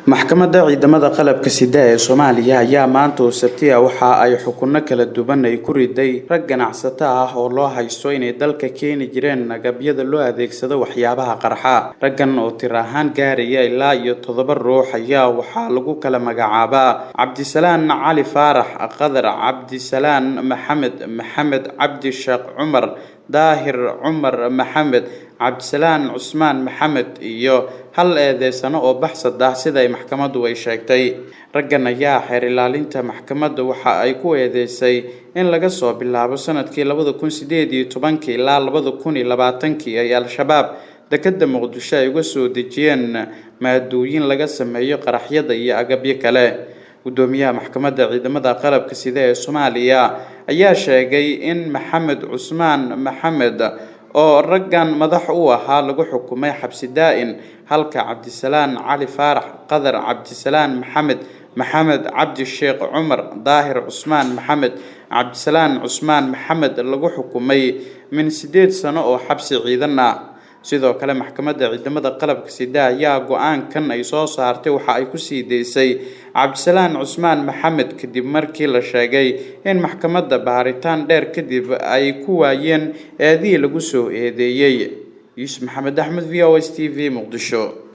maxkamadda ciidamada qalabka sida ee Soomaaliya ayaa maanta oo Sabti ah waxa ay xukunno kala duwan ay ku riday rag ganacsato ah oo loo haysto inay dalka keeni jireen agabyada loo adeegsado waxyaabaha qarxa. Raggan oo tir ahaan gaaraya ilaa 7 ruux ayaa waxaa lagu kala magacaabaa Cabdisalaan Cali Faarax, Qadar Cabdisalaan Maxamed Cabdi Sheekh Cumar, Daahir Cumar Maxamed, Cabdisalaan Cusmaan Maxamed iyo hal eedeysano oo baxsad ah sida ay maxkamaddu ay sheegtay. Raggan ayaa xeer ilaalinta maxkamadda waxa ay ku eedeysay in laga soo bilaabo sanadkii 2018 ilaa 2020 ay Al-Shabaab dekedda Muqdisho ay uga soo dejiyeen maadooyin laga sameeyo qaraxyada iyo agabyo kale. Gudoomiyaha maxkamadda ciidamada qalabka sida ee Soomaaliya ayaa sheegay in Maxamed Cusmaan Maxamed oo raggan madax u ahaa lagu xukumay xabsi daa'in, halka Cabdisalaan Cali Faarax, Qadar Cabdisalaan Maxamed Cabdi Sheekh Cumar, Daahir Cusmaan Maxamed, Cabdisalaan Cusmaan Maxamed lagu xukumay min 8 sano oo xabsi ciidan ah. Sidoo kale maxkamadda ciidamada qalabka sida ayaa go'aankan ay soo saartay waxa ay ku sii deysay Cabdisalaan Cusmaan Maxamed kadib markii la sheegay in maxkamadda baaritaan dheer kadib ay ku waayeen eedii lagu soo eedeeyay. Yusuf Maxamed Axmed, VOA TV, Muqdisho.